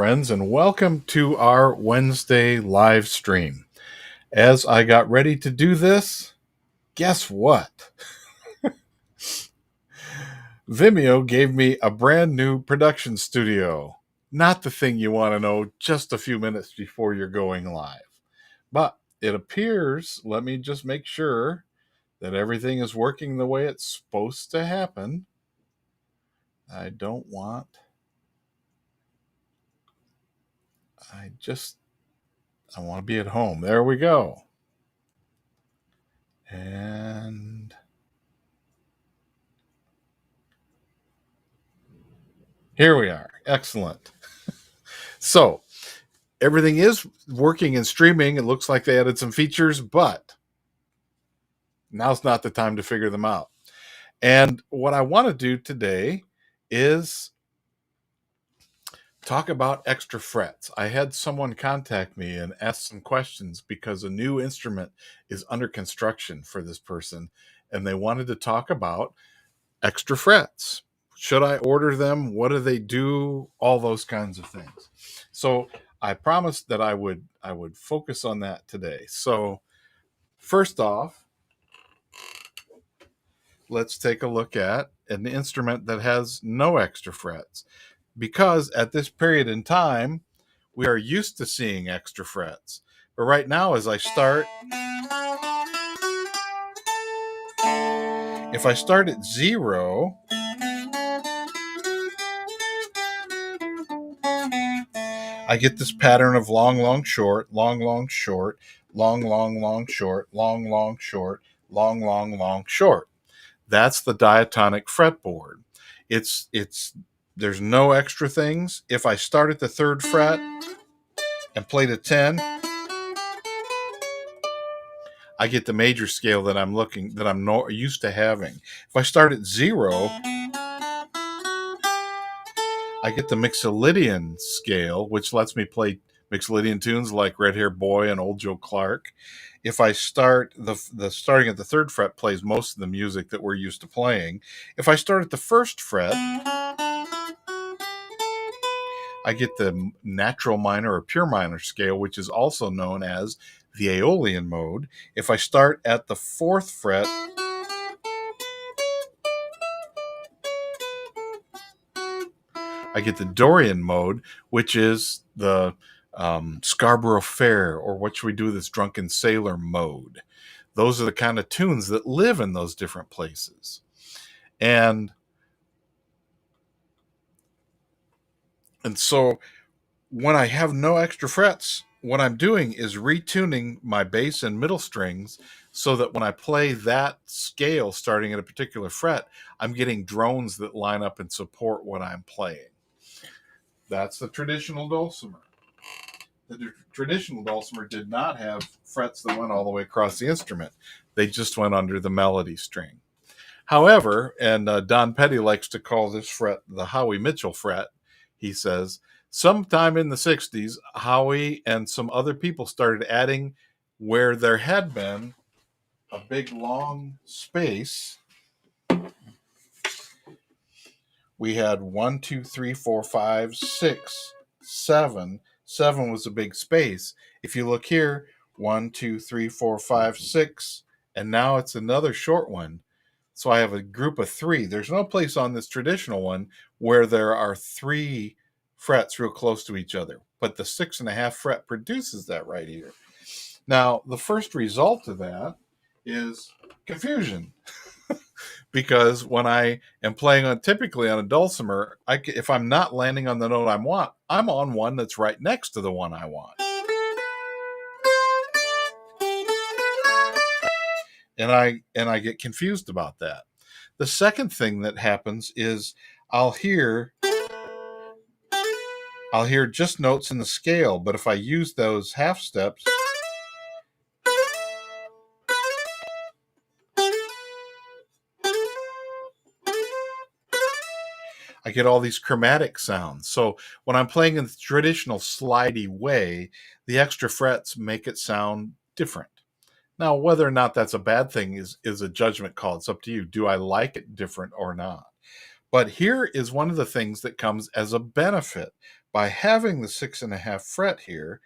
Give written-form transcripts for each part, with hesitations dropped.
friends, and welcome to our Wednesday live stream. As I got ready to do this, guess what? Vimeo gave me a brand new production studio. Not the thing you want to know just a few minutes before you're going live. But it appears, let me just make sure that everything is working the way it's supposed to happen. I want to be at home. There we go. And here we are. Excellent. So everything is working and streaming. It looks like they added some features, but now's not the time to figure them out. And what I want to do today is talk about extra frets. I had someone contact me and ask some questions because a new instrument is under construction for this person, and they wanted to talk about extra frets. Should I order them? What do they do? All those kinds of things. So I promised that I would focus on that today. So first off, let's take a look at an instrument that has no extra frets, because at this period in time, we are used to seeing extra frets. But right now, as I start, if I start at 0, I get this pattern of long, long, short, long, long, short, long, long, long, short, long, long, short, long, long, long, short. That's the diatonic fretboard. There's no extra things. If I start at the 3rd fret and play to 10, I get the major scale that I'm used to having. If I start at 0, I get the Mixolydian scale, which lets me play Mixolydian tunes like Red Hair Boy and Old Joe Clark. If I start the starting at the 3rd fret plays most of the music that we're used to playing. If I start at the 1st fret, I get the natural minor or pure minor scale, which is also known as the Aeolian mode. If I start at the 4th fret, I get the Dorian mode, which is the Scarborough Fair, or what should we do with this drunken sailor mode. Those are the kind of tunes that live in those different places. And so when I have no extra frets, what I'm doing is retuning my bass and middle strings so that when I play that scale starting at a particular fret, I'm getting drones that line up and support what I'm playing. That's the traditional dulcimer. The traditional dulcimer did not have frets that went all the way across the instrument. They just went under the melody string. However, and Don Petty likes to call this fret the Howie Mitchell fret, he says, sometime in the 60s, Howie and some other people started adding where there had been a big long space. We had 1, 2, 3, 4, 5, 6, 7. 7 was a big space. If you look here, 1, 2, 3, 4, 5, 6, and now it's another short one. So I have a group of 3. There's no place on this traditional one where there are 3 frets real close to each other, but the 6.5 fret produces that right here. Now, the first result of that is confusion. Because when I am playing typically on a dulcimer, if I'm not landing on the note I want, I'm on one that's right next to the one I want. And I get confused about that. The second thing that happens is I'll hear just notes in the scale, but if I use those half steps, I get all these chromatic sounds. So when I'm playing in the traditional slidey way, the extra frets make it sound different. Now, whether or not that's a bad thing is a judgment call. It's up to you. Do I like it different or not? But here is one of the things that comes as a benefit. by having the 6.5 fret here,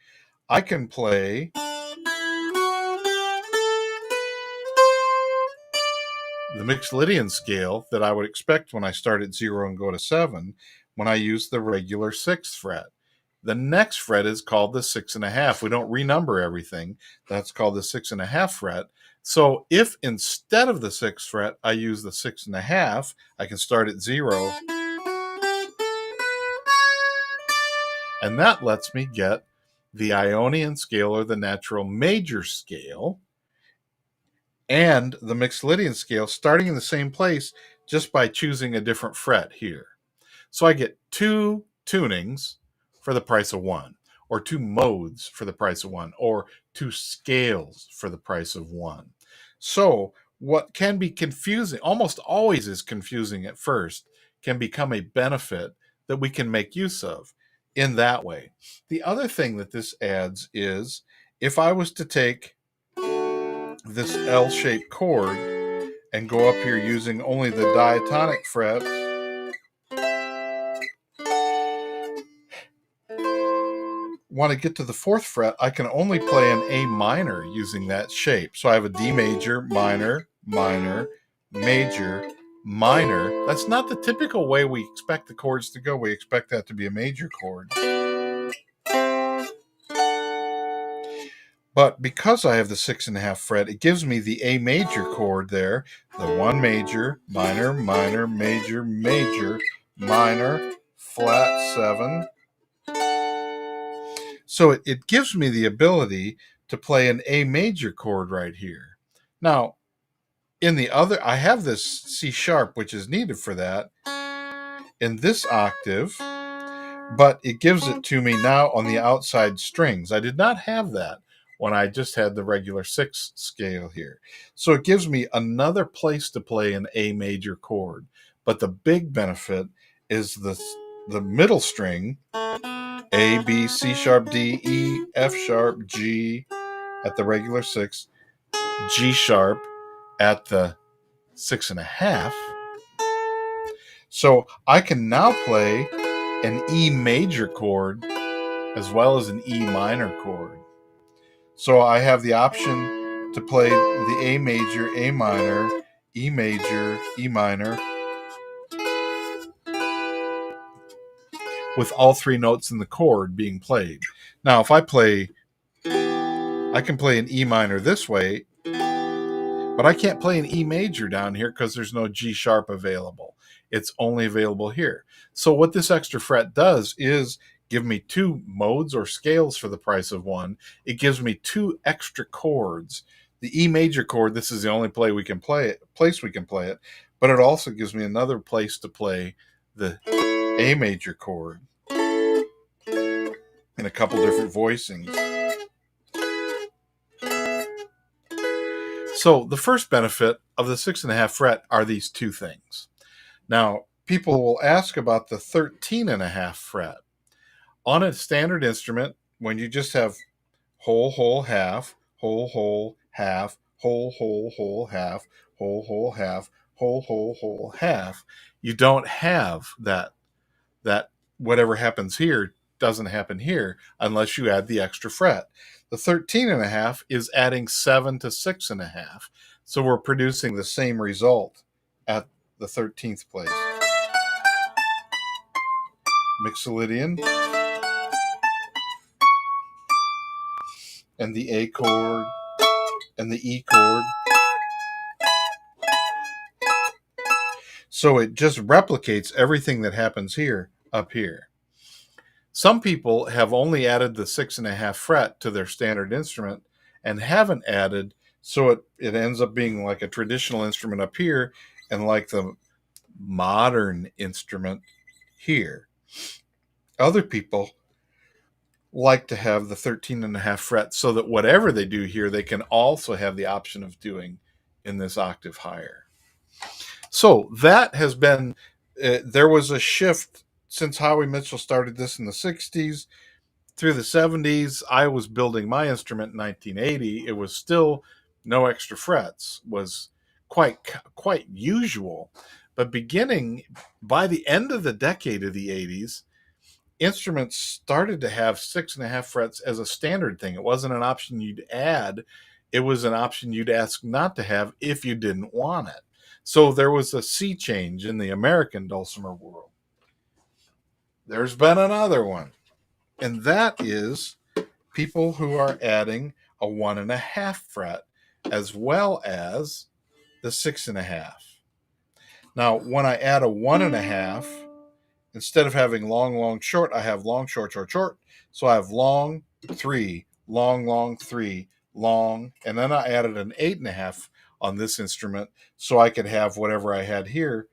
I can play the Mixolydian scale that I would expect when I start at 0 and go to 7 when I use the regular 6th fret. The next fret is called the 6.5. We don't renumber everything. That's called the 6.5 fret. So if instead of the 6th fret, I use the 6.5, I can start at 0. And that lets me get the Ionian scale or the natural major scale and the Mixolydian scale starting in the same place just by choosing a different fret here. So I get 2 tunings for the price of 1, or 2 modes for the price of 1, or 2 scales for the price of 1. So what can be confusing, almost always is confusing at first, can become a benefit that we can make use of in that way. The other thing that this adds is if I was to take this L-shaped chord and go up here using only the diatonic frets, want to get to the 4th fret, I can only play an A minor using that shape. So I have a D major, minor, minor, major, minor. That's not the typical way we expect the chords to go. We expect that to be a major chord. But because I have the 6.5 fret, it gives me the A major chord there. The 1 major, minor, minor, major, major, minor, flat 7. So it gives me the ability to play an A major chord right here. Now, in the other, I have this C sharp, which is needed for that, in this octave, but it gives it to me now on the outside strings. I did not have that when I just had the regular 6 scale here. So it gives me another place to play an A major chord. But the big benefit is the middle string, A, B, C sharp, D, E, F sharp, G at the regular 6, G sharp at the 6.5. So I can now play an E major chord as well as an E minor chord. So I have the option to play the A major, A minor, E major, E minor, with all 3 notes in the chord being played. Now, if I can play an E minor this way, but I can't play an E major down here because there's no G sharp available. It's only available here. So what this extra fret does is give me 2 modes or scales for the price of 1. It gives me 2 extra chords. The E major chord, this is the only place we can play it, but it also gives me another place to play the A major chord in a couple different voicings. So the first benefit of the 6.5 fret are these 2 things. Now, people will ask about the 13.5 fret. On a standard instrument, when you just have whole, whole, half, whole, whole, half, whole, whole, whole, half, whole, whole, half, whole, whole, whole, half, you don't have that whatever happens here doesn't happen here unless you add the extra fret. The 13.5 is adding 7 to 6.5. So we're producing the same result at the 13th place. Mixolydian and the A chord and the E chord. So it just replicates everything that happens here up here. Some people have only added the 6.5 fret to their standard instrument and haven't added, so it ends up being like a traditional instrument up here and like the modern instrument here. Other people like to have the 13.5 fret so that whatever they do here, they can also have the option of doing in this octave higher. So that has been, there was a shift since Howie Mitchell started this in the 60s. Through the 70s, I was building my instrument in 1980. It was still no extra frets, was quite usual. But beginning by the end of the decade of the 80s, instruments started to have 6.5 frets as a standard thing. It wasn't an option you'd add. It was an option you'd ask not to have if you didn't want it. So there was a sea change in the American dulcimer world. There's been another one, and that is people who are adding a 1.5 fret as well as the 6.5. Now, when I add a 1.5, instead of having long, long, short, I have long, short, short, short. So I have long, 3, long, long, 3, long, and then I added an 8.5 on this instrument so I could have whatever I had here.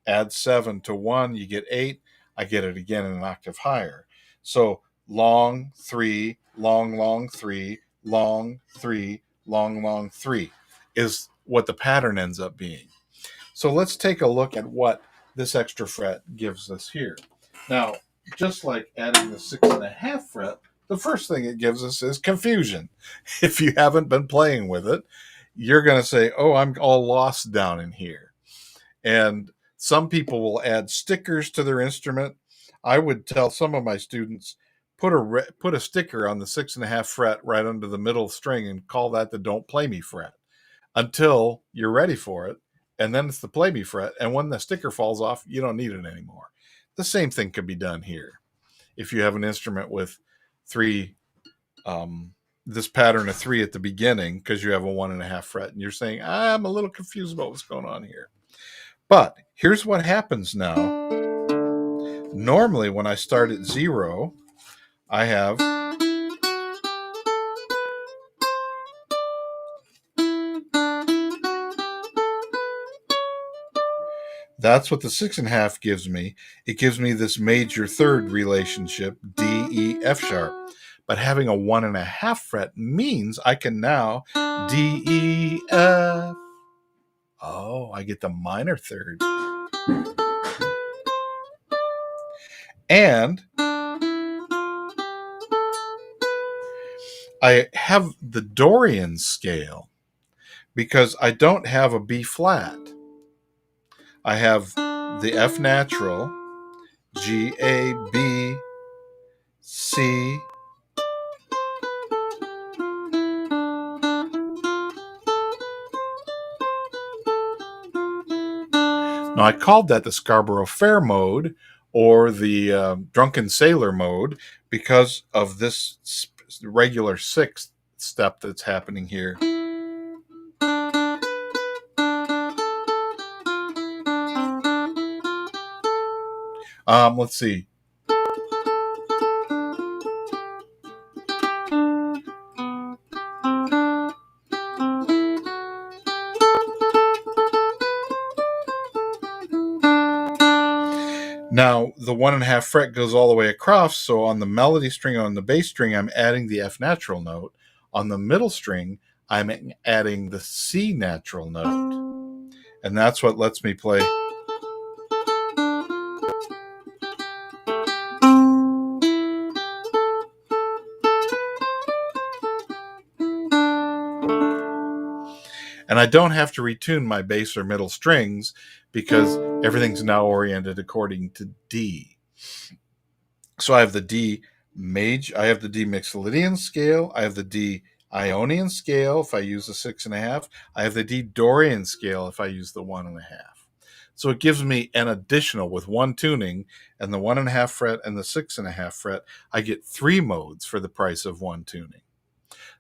Add 7 to 1, you get 8. I get it again in an octave higher. So long, 3, long, long, 3, long, 3, long, long, 3 is what the pattern ends up being. So let's take a look at what this extra fret gives us here. Now, just like adding the 6.5 fret, the first thing it gives us is confusion. If you haven't been playing with it, you're going to say, oh, I'm all lost down in here. And some people will add stickers to their instrument. I would tell some of my students, put a sticker on the 6.5 fret right under the middle string and call that the don't play me fret until you're ready for it. And then it's the play me fret. And when the sticker falls off, you don't need it anymore. The same thing could be done here. If you have an instrument with 3, this pattern of 3 at the beginning, because you have a 1.5 fret, and you're saying, I'm a little confused about what's going on here. But here's what happens now. Normally, when I start at 0, I have that's what the 6.5 gives me. It gives me this major third relationship, D, E, F sharp. But having a 1.5 fret means I can now D, E, F. Oh, I get the minor third. And I have the Dorian scale because I don't have a B flat. I have the F natural, G, A, B, C. Now, I called that the Scarborough Fair mode or the Drunken Sailor mode because of this regular 6th step that's happening here. Let's see. Now, the 1.5 fret goes all the way across, so on the melody string, on the bass string, I'm adding the F natural note. On the middle string, I'm adding the C natural note. And that's what lets me play. And I don't have to retune my bass or middle strings because everything's now oriented according to D. So I have the D major, I have the D Mixolydian scale, I have the D Ionian scale if I use the 6.5, I have the D Dorian scale if I use the 1.5. So it gives me an additional, with one tuning and the 1.5 fret and the 6.5 fret, I get 3 modes for the price of one tuning.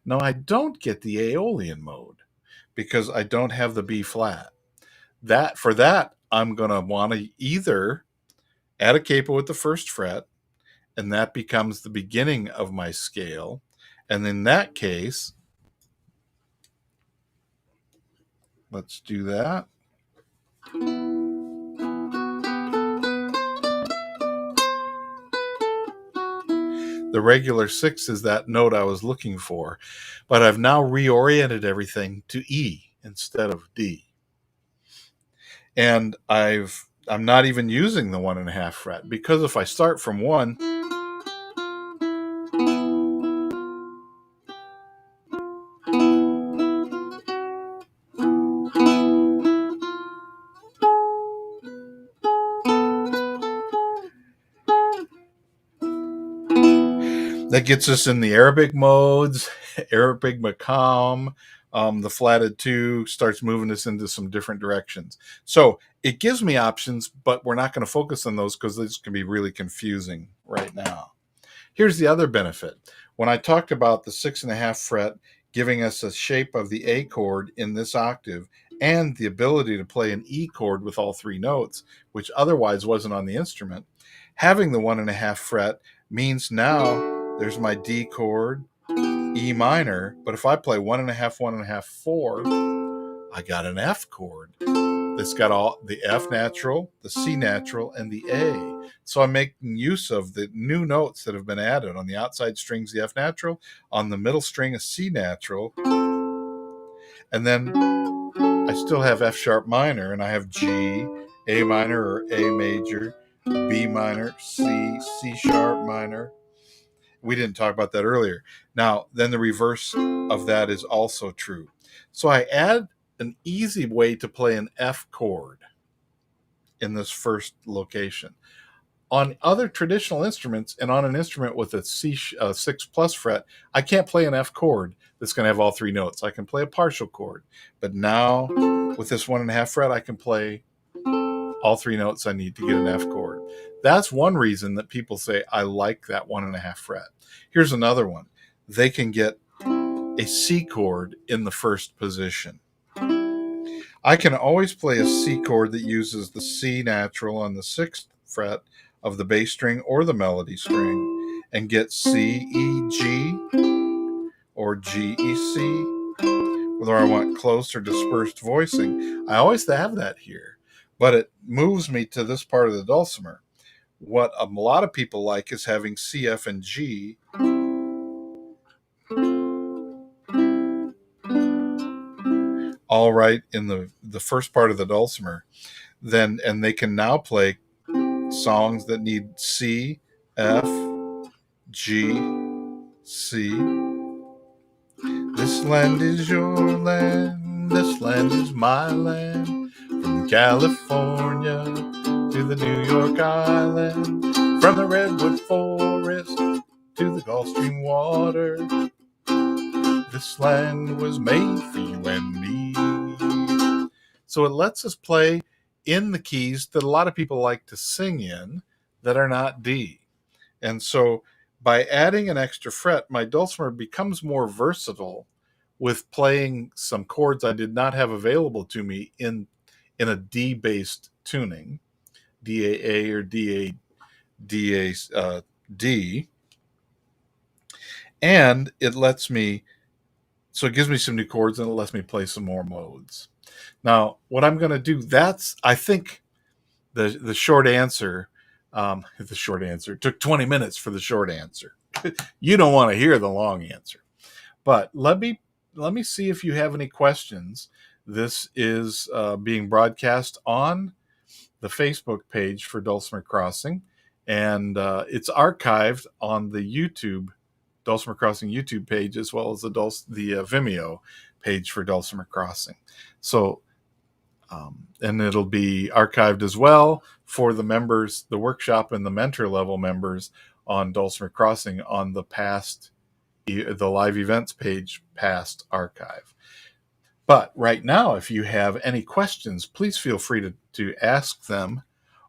Now I don't get the Aeolian mode because I don't have the B flat. For that, I'm going to want to either add a capo with the 1st fret, and that becomes the beginning of my scale. And in that case, let's do that. The regular 6 is that note I was looking for, but I've now reoriented everything to E instead of D. And I'm not even using the 1.5 fret because if I start from 1, That gets us in the Arabic modes, Arabic Maqam. The flatted 2 starts moving us into some different directions. So it gives me options, but we're not going to focus on those because this can be really confusing right now. Here's the other benefit. When I talked about the 6.5 fret giving us a shape of the A chord in this octave and the ability to play an E chord with all 3 notes, which otherwise wasn't on the instrument, having the 1.5 fret means now there's my D chord, E minor, but if I play 1.5, 1.5, 4, I got an F chord that's got all the F natural, the C natural, and the A. So I'm making use of the new notes that have been added. On the outside strings, the F natural, on the middle string, a C natural, and then I still have F sharp minor, and I have G, A minor or A major, B minor, C, C sharp minor. We didn't talk about that earlier. Now, then the reverse of that is also true. So I add an easy way to play an F chord in this first location. On other traditional instruments and on an instrument with a 6 plus fret, I can't play an F chord that's going to have all 3 notes. I can play a partial chord. But now with this 1.5 fret, I can play all 3 notes I need to get an F chord. That's one reason that people say, I like that 1.5 fret. Here's another one. They can get a C chord in the first position. I can always play a C chord that uses the C natural on the 6th fret of the bass string or the melody string and get C, E, G or G, E, C, whether I want close or dispersed voicing. I always have that here, but it moves me to this part of the dulcimer. What a lot of people like is having C, F, and G all right in the first part of the dulcimer. Then, and they can now play songs that need C, F, G, C. This land is your land, this land is my land, from California to the New York Island, from the Redwood Forest to the Gulf Stream water. This land was made for you and me. So it lets us play in the keys that a lot of people like to sing in that are not D. And so by adding an extra fret, my dulcimer becomes more versatile with playing some chords I did not have available to me in a D-based tuning, D-A-A or D-A, D-A, D. And it lets me, so it gives me some new chords and it lets me play some more modes. Now, what I'm going to do, that's, I think, the short answer. The short answer. It took 20 minutes for the short answer. You don't want to hear the long answer. But let me see if you have any questions. This is being broadcast on the Facebook page for Dulcimer Crossing, and it's archived on the YouTube Dulcimer Crossing YouTube page as well as the Vimeo page for Dulcimer Crossing. So, and it'll be archived as well for the members, the workshop and the mentor level members on Dulcimer Crossing on the live events page past archive. But right now, if you have any questions, please feel free to ask them.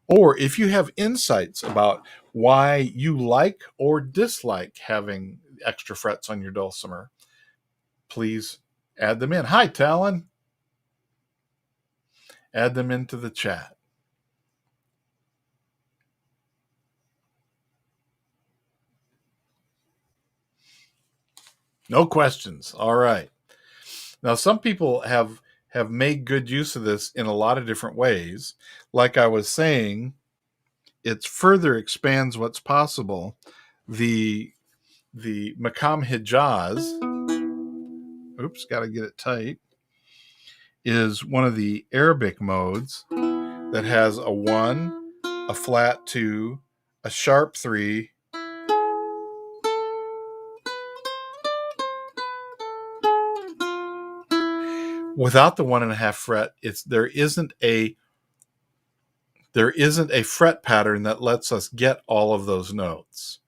Or if you have insights about why you like or dislike having extra frets on your dulcimer, please add them in. Hi, Talon. Add them into the chat. No questions. All right. Now, some people have made good use of this in a lot of different ways. Like I was saying, it further expands what's possible. The Maqam Hijaz, oops, got to get it tight, is one of the Arabic modes that has a 1, a flat 2, a sharp 3, without the 1.5 fret. There isn't a fret pattern that lets us get all of those notes.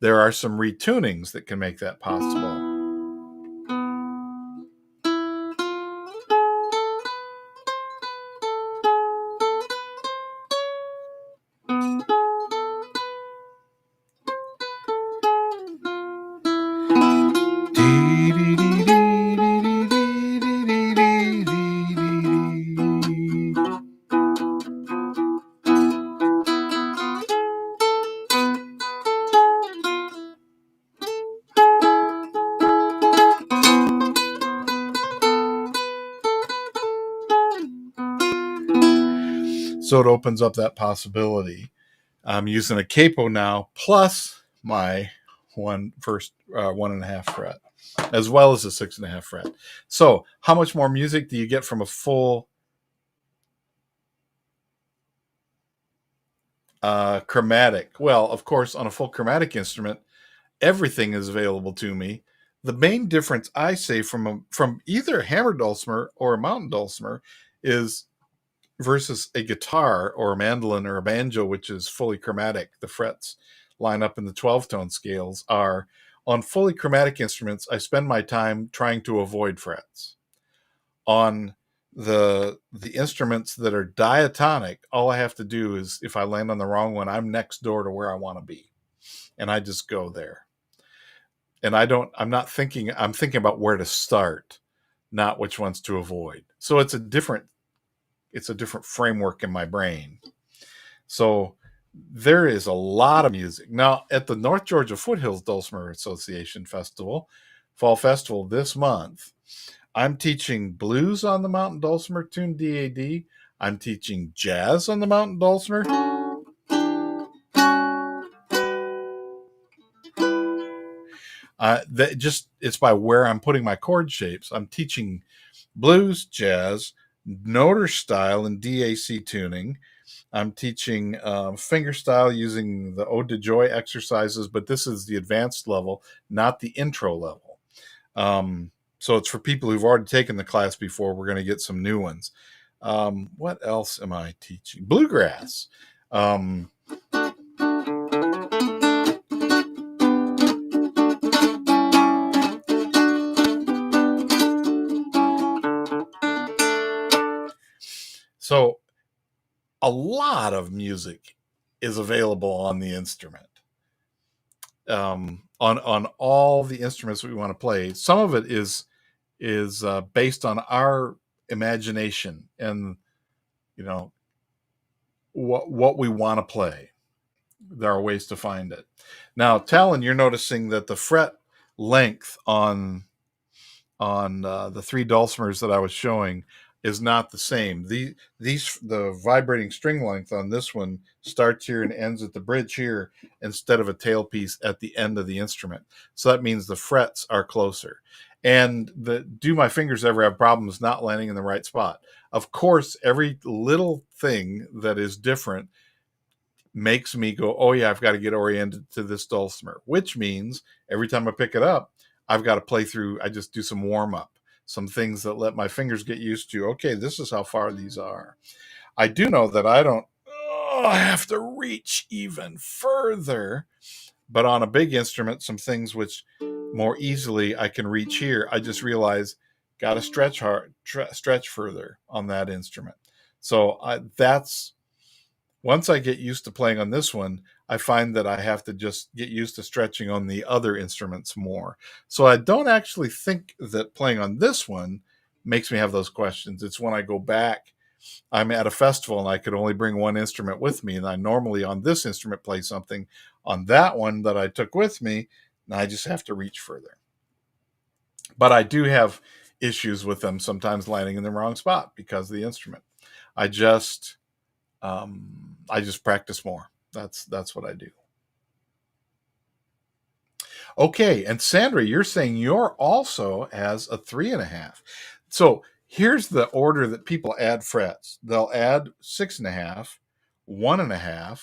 There are some retunings that can make that possible. So it opens up that possibility. I'm using a capo now plus my 1.5 fret, as well as a 6.5 fret. So how much more music do you get from a full chromatic? Well, of course, on a full chromatic instrument, everything is available to me. The main difference, I say, from either a hammer dulcimer or a mountain dulcimer is versus a guitar or a mandolin or a banjo, which is fully chromatic. The frets line up in the 12-tone scales. Are on fully chromatic instruments, I spend my time trying to avoid frets. On the instruments that are diatonic, all I have to do is, if I land on the wrong one, I'm next door to where I want to be, and I just go there. And I'm thinking about where to start, not which ones to avoid. So it's a different framework in my brain. So there is a lot of music. Now, at the North Georgia Foothills Dulcimer Association Fall Festival this month, I'm teaching blues on the mountain dulcimer tuned DAD. I'm teaching jazz on the mountain dulcimer. It's by where I'm putting my chord shapes. I'm teaching blues, jazz, noter style, and DAC tuning. I'm teaching finger style using the Ode to Joy exercises, but this is the advanced level, not the intro level. So it's for people who've already taken the class before. We're going to get some new ones. What else am I teaching? Bluegrass. So a lot of music is available on the instrument. On all the instruments we want to play. Some of it is based on our imagination and what we want to play. There are ways to find it. Now, Talon, you're noticing that the fret length on the three dulcimers that I was showing is not the same. The vibrating string length on this one starts here and ends at the bridge here instead of a tailpiece at the end of the instrument. So that means the frets are closer. And do my fingers ever have problems not landing in the right spot? Of course, every little thing that is different makes me go, oh yeah, I've got to get oriented to this dulcimer, which means every time I pick it up, I've got to play through. I just do some warm up, some things that let my fingers get used to, okay, this is how far these are. I do know that I have to reach even further, but on a big instrument, some things which more easily I can reach here, I just realize got to stretch further on that instrument. So that's once I get used to playing on this one, I find that I have to just get used to stretching on the other instruments more. So I don't actually think that playing on this one makes me have those questions. It's when I go back, I'm at a festival and I could only bring one instrument with me. And I normally on this instrument play something on that one that I took with me. And I just have to reach further. But I do have issues with them sometimes landing in the wrong spot because of the instrument. I just practice more. That's what I do. Okay, and Sandra, you're saying you're also as a 3.5. So here's the order that people add frets. They'll add 6.5, 1.5.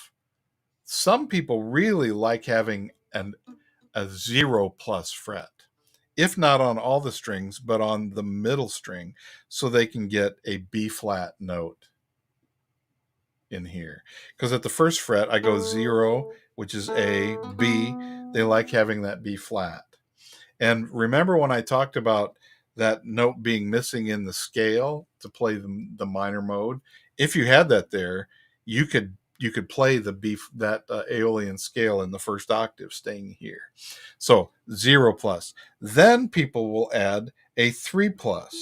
Some people really like having a 0+ fret, if not on all the strings, but on the middle string, so they can get a B flat note in here. Because at the first fret, I go 0, which is A, B, They like having that B flat. And remember when I talked about that note being missing in the scale to play the minor mode? If you had that there, you could play the B, that Aeolian scale in the first octave staying here. So 0 plus. Then people will add a 3 plus.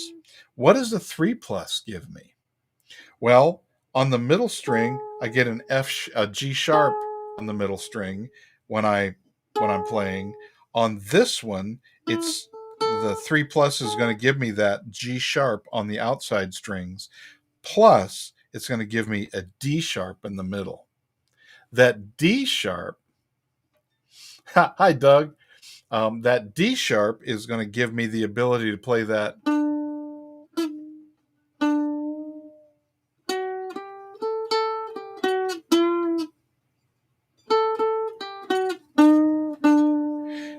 What does a 3 plus give me? Well, on the middle string, I get a G sharp on the middle string when I'm playing. On this one, it's the 3 plus is going to give me that G sharp on the outside strings, plus it's going to give me a D sharp in the middle. That D sharp, hi Doug, that D sharp is going to give me the ability to play that.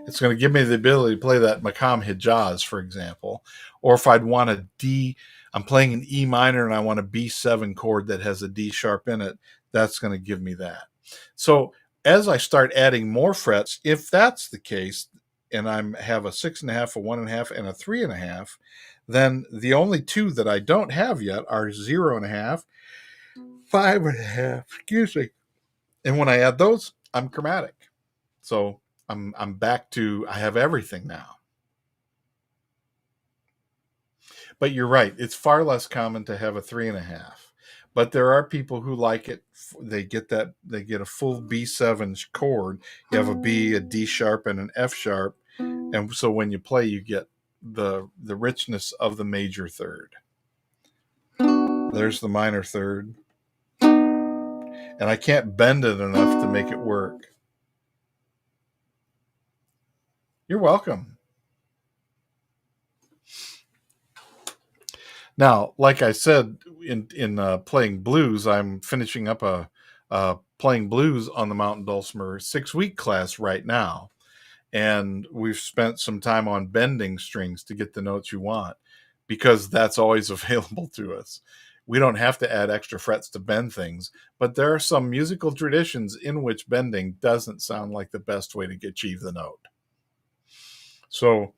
It's going to give me the ability to play that Maqam Hijaz, for example. Or if I'd want a D, I'm playing an E minor and I want a B7 chord that has a D sharp in it, that's going to give me that. So as I start adding more frets, if that's the case, and I have a 6.5, a 1.5, and a 3.5, then the only two that I don't have yet are 0.5, 5.5, excuse me. And when I add those, I'm chromatic. So I'm back to, I have everything now. But you're right, it's far less common to have a 3.5. But there are people who like it. They get a full B7 chord. You have a B, a D sharp, and an F sharp, and so when you play, you get the richness of the major third. There's the minor third, and I can't bend it enough to make it work. You're welcome. Now, like I said, in playing blues, I'm finishing up a playing blues on the Mountain Dulcimer 6-week class right now, and we've spent some time on bending strings to get the notes you want, because that's always available to us. We don't have to add extra frets to bend things, but there are some musical traditions in which bending doesn't sound like the best way to achieve the note. So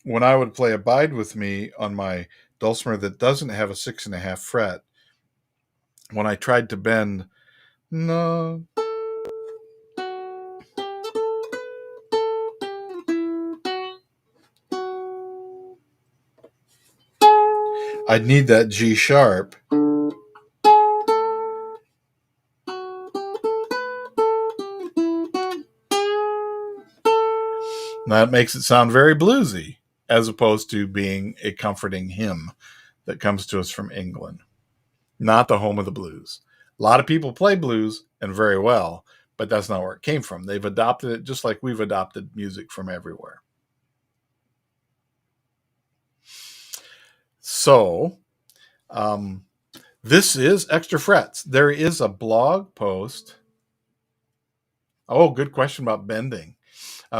when I would play Abide With Me on my dulcimer that doesn't have a 6.5 fret, when I tried to bend no, I'd need that G sharp. That makes it sound very bluesy, as opposed to being a comforting hymn that comes to us from England, not the home of the blues. A lot of people play blues, and very well, but that's not where it came from. They've adopted it just like we've adopted music from everywhere. So, this is Extra Frets. There is a blog post. Oh, good question about bending.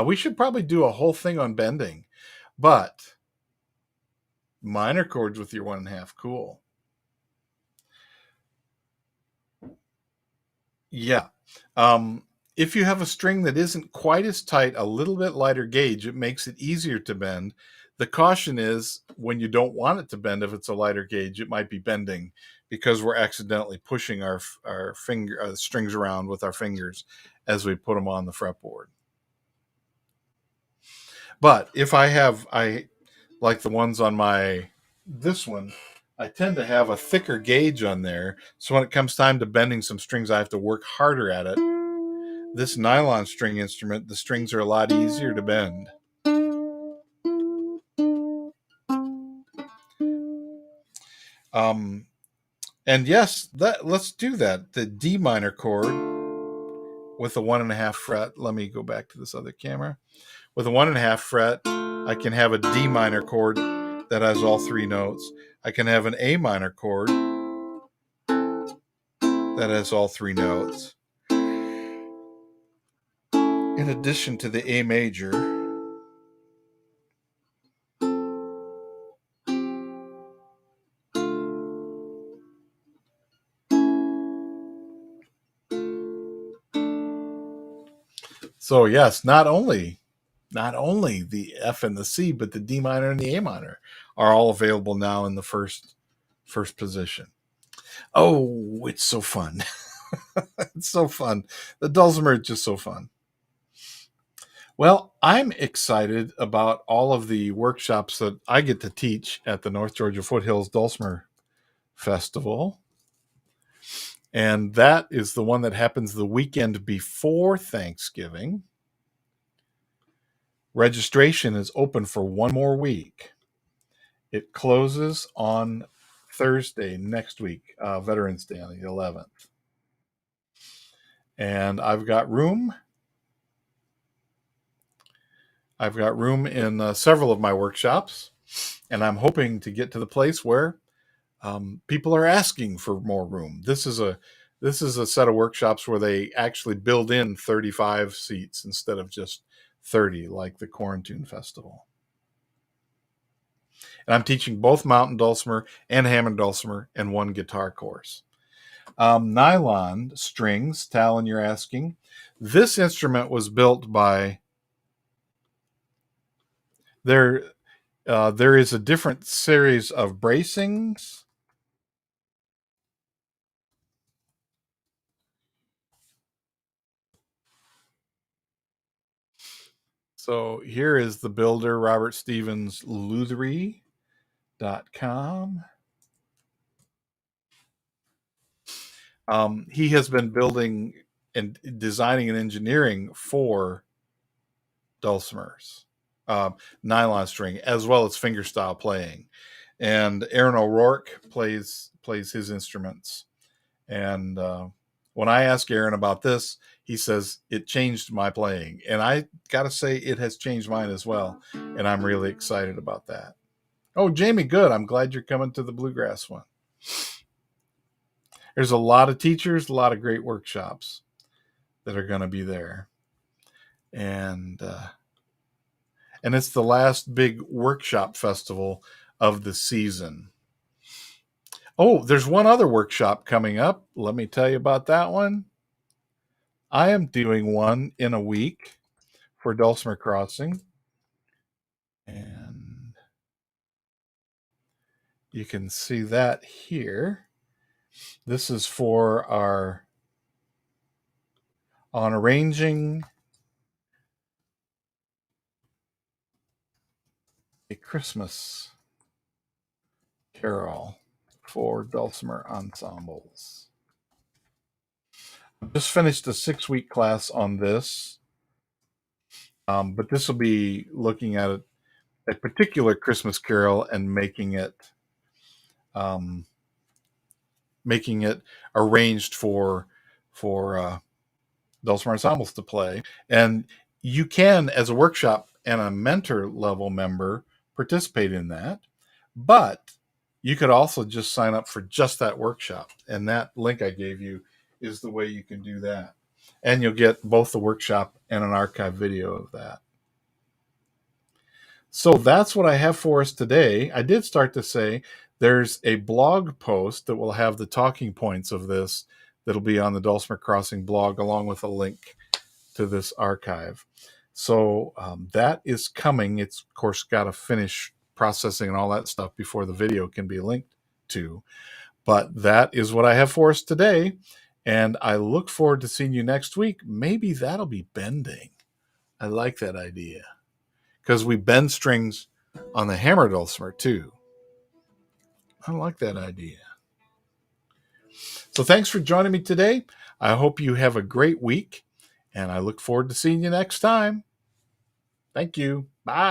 We should probably do a whole thing on bending, but minor chords with your 1.5, cool. Yeah. If you have a string that isn't quite as tight, a little bit lighter gauge, it makes it easier to bend. The caution is when you don't want it to bend, if it's a lighter gauge, it might be bending because we're accidentally pushing our strings around with our fingers as we put them on the fretboard. But if I like the ones on this one, I tend to have a thicker gauge on there. So when it comes time to bending some strings, I have to work harder at it. This nylon string instrument, the strings are a lot easier to bend. And yes, let's do that. The D minor chord with a 1.5 fret. Let me go back to this other camera. With a 1.5 fret, I can have a D minor chord that has all 3 notes. I can have an A minor chord that has all 3 notes. In addition to the A major. So yes, not only the F and the C, but the D minor and the A minor are all available now in the first position. Oh, it's so fun. It's so fun. The dulcimer is just so fun. Well, I'm excited about all of the workshops that I get to teach at the North Georgia Foothills Dulcimer Festival. And that is the one that happens the weekend before Thanksgiving. Registration is open for one more week. It closes on Thursday next week, Veterans Day on the 11th. And I've got room. I've got room in several of my workshops, and I'm hoping to get to the place where people are asking for more room. This is a set of workshops where they actually build in 35 seats instead of just 30, like the Quarantine Festival. And I'm teaching both mountain dulcimer and Hammond dulcimer and one guitar course. Nylon strings, Talon, you're asking. This instrument was built by there. There is a different series of bracings. So here is the builder, Robert Stevens Luthery.com. He has been building and designing and engineering for dulcimers, nylon string, as well as fingerstyle playing. And Aaron O'Rourke plays his instruments. And when I ask Aaron about this, he says it changed my playing. And I got to say, it has changed mine as well. And I'm really excited about that. Oh, Jamie, good. I'm glad you're coming to the bluegrass one. There's a lot of teachers, a lot of great workshops that are going to be there. And it's the last big workshop festival of the season. Oh, there's one other workshop coming up. Let me tell you about that one. I am doing one in a week for Dulcimer Crossing. And you can see that here. This is for our on arranging a Christmas carol for dulcimer ensembles. I just finished a 6-week class on this, but this will be looking at a particular Christmas carol and making it arranged for dulcimer ensembles to play. And you can, as a workshop and a mentor level member, participate in that. But you could also just sign up for just that workshop. And that link I gave you is the way you can do that. And you'll get both the workshop and an archive video of that. So that's what I have for us today. I did start to say there's a blog post that will have the talking points of this that'll be on the Dulcimer Crossing blog, along with a link to this archive. So that is coming. It's, of course, got to finish processing and all that stuff before the video can be linked to. But that is what I have for us today. And I look forward to seeing you next week. Maybe that'll be bending. I like that idea, because we bend strings on the hammer dulcimer too. I like that idea. So thanks for joining me today. I hope you have a great week, and I look forward to seeing you next time. Thank you. Bye.